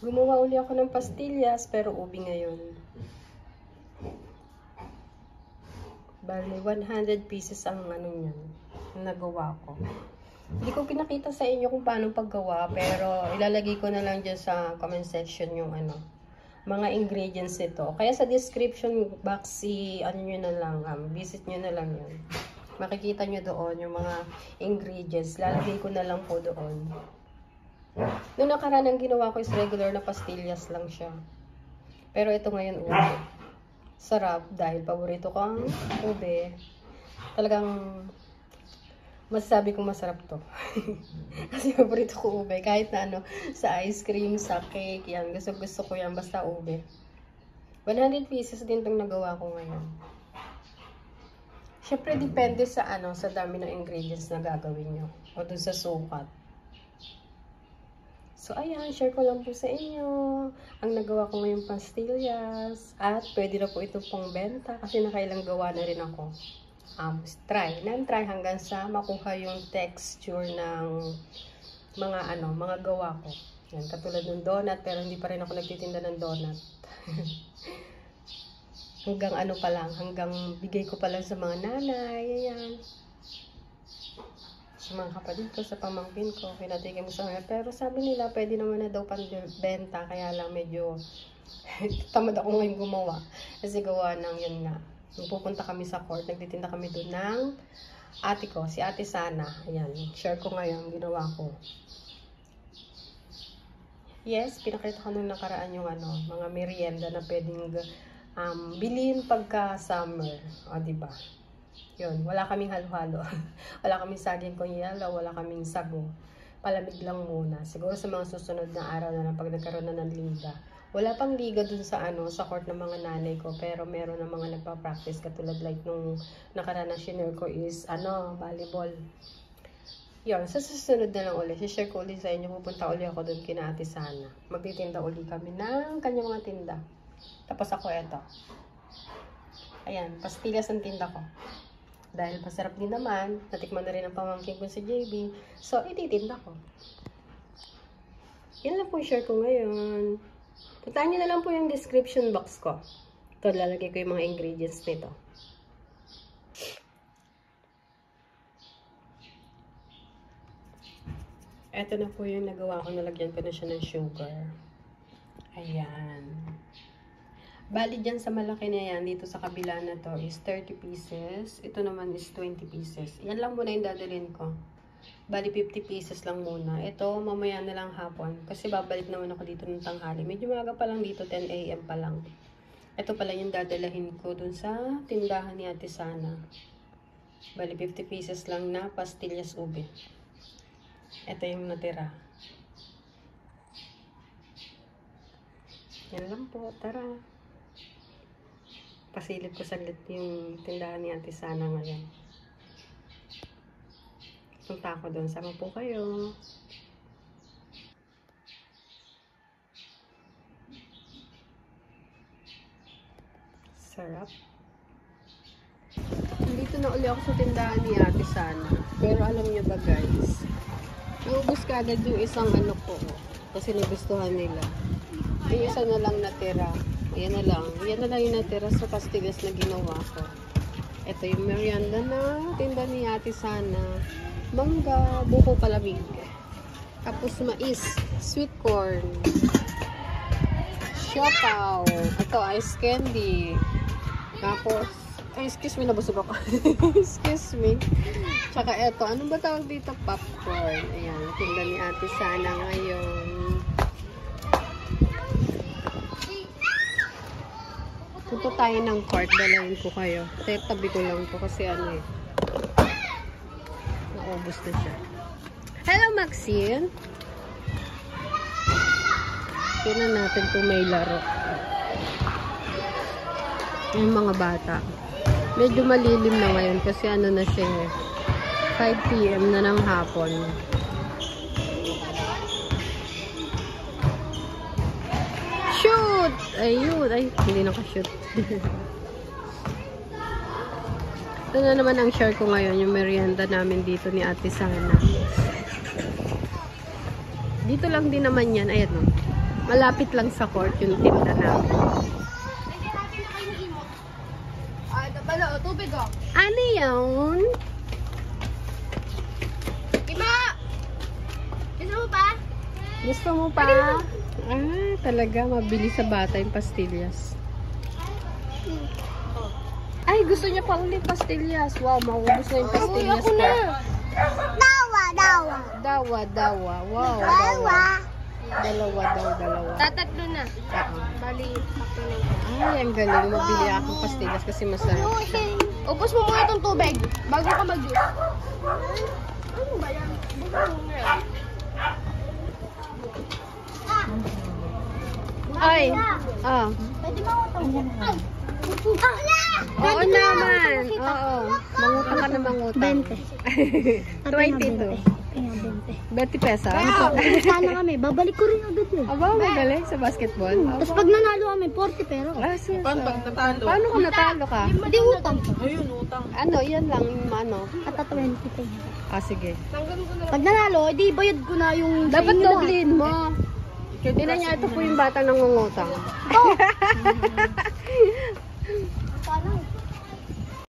Gumawa uli ako ng pastillas, pero ubi ngayon. Bali, 100 pieces ang ano niyan, nagawa ko. Hindi ko pinakita sa inyo kung paano paggawa, pero ilalagay ko na lang dyan sa comment section yung ano, mga ingredients nito. Kaya sa description box, ano nyo na lang, visit nyo na lang yun. Makikita nyo doon yung mga ingredients. Lalagay ko na lang po doon. Noong nakaraan ang ginawa ko is regular na pastillas lang siya. Pero ito ngayon ube. Sarap dahil paborito ko ang ube. Talagang masasabi kong masarap to. Kasi paborito ko ube. Kahit na ano, sa ice cream, sa cake, yan. Gusto ko yan, basta ube. 100 pieces din itong nagawa ko ngayon. Siyempre, depende sa ano, sa dami ng ingredients na gagawin nyo. O dun sa sukat. So, ayan, share ko lang po sa inyo ang nagawa ko ngayong pastillas. At pwede na po ito pong benta kasi nakailang gawa na rin ako. Try hanggang sa makuha yung texture ng mga ano, mga gawa ko. Yan, katulad ng donut, pero hindi pa rin ako nagtitinda ng donut. Hanggang ano pa lang, hanggang bigay ko pa lang sa mga nanay, ayan. Sa mga kapatid ko, sa pamangkin ko, pinatikin mo sa mga. Pero sabi nila, pwede naman na daw pang-benta, kaya lang medyo tamad ako ngayon gumawa. Kasi gawa ng yun nga. Nung pupunta kami sa court, nagtitinda kami doon ng ate ko, si Ate Sana. Ayan, share ko ngayon, ginawa ko. Yes, pinakita ko nung nakaraan yung ano, mga merienda na pwedeng bilhin pagka summer. O, diba? Yun, wala kaming halo-halo. Wala kaming saging kunyalo, wala kaming sago. Palamig lang muna. Siguro sa mga susunod na araw na pag nagkaroon na ng liga. Wala pang liga dun sa ano, sa court ng mga nanay ko, pero meron ng mga nagpa-practice katulad like nung nakaraan na shinare ko is ano, volleyball. Yun, sa susunod na lang ulit. Share ko ulit sa inyo. Pupunta ulit ako dun kina Ate Sana. Magtitinda ulit kami ng kanyang mga tinda. Tapos ako eto. Ayan, pastillas ang tinda ko. Dahil masarap din naman, natikman na rin ang pamangkin ko si JB. So, ititinda ko. Yan lang po share ko ngayon. Puntaan nyo na lang po yung description box ko. Ito, lalagay ko yung mga ingredients nito. Ito na po yung nagawa ko. Nalagyan ko na siya ng sugar. Ayan. Bali dyan sa malaki na yan, dito sa kabila na to is 30 pieces. Ito naman is 20 pieces. Yan lang muna yung dadalhin ko. Bali 50 pieces lang muna. Ito mamaya na lang hapon. Kasi babalik naman ako dito ng tanghali. Medyo maaga pa lang dito, 10 AM pa lang. Ito pala yung dadalahin ko dun sa tindahan ni Ate Sana. Bali 50 pieces lang na pastillas ube. Ito yung natira. Yan lang po. Tara. Pasilip ko saglit yung tindahan ni Ate Sana ngayon. Punta ako doon. Sama po kayo. Sarap. Nandito na uli ako sa tindahan ni Ate Sana. Pero alam niyo ba guys, naubos ka agad yung isang ano ko. Kasi nagustuhan nila. Yung isa na lang natira. Yan na lang yung natira sa pastillas na ginawa ko. Ito yung merienda na tinda ni Ate Sana. Mangga, buko palamig. Tapos mais, sweet corn. Siopaw. Ito, ice candy. Tapos, excuse me, nabusog ako. Excuse me. Tsaka ito, ano ba tawag dito? Popcorn. Ayan, tinda ni Ate Sana ngayon. Punta tayo ng cart, dalayin ko kayo. Tabi ko lang to kasi ano eh. Naubos na siya. Hello, Maxine! Tingnan natin kung may laro. Yung mga bata. Medyo malilim na ngayon kasi ano na siya eh. 5 PM na ng hapon. Shoot! Ayun. Ay, hindi nakashoot. Ito na naman ang share ko ngayon. Yung merienda namin dito ni Ate Sana. Dito lang din naman yan. Ayan o. Malapit lang sa court yung tinda namin. Bala, tubig oh. Ano yun? Ima! Gusto mo pa? Gusto mo pa? Talaga, mabili sa bata yung pastillas. Ay, gusto niya pa ulit pastillas. Wow, maubos na yung pastillas ko. Dawa. Wow, dalawa. Tatatlo na. Bali, takto na. Ay, ang galing. Mabili akong pastillas kasi masarap. Upos mo muna itong tubig bago ka mag-juice. Ano ba yan? Bukan mo na yan. Ay, Pwede mo utang yan. Oo naman. Oo. Mangutang ka na mangutang. 22. 20 pesos. Sana kami. Babalik ko rin agad eh. Aba, magaling sa basketball. Tapos pag nanalo kami, 40 pero. Paano kung natalo ka? Hindi utang. Ano, yan lang. Ano? At 20 pa. Sige. Pag nanalo, edi bayad ko na yung Dapat doblin mo. Tingnan niya, ito po yung bata nangungutang.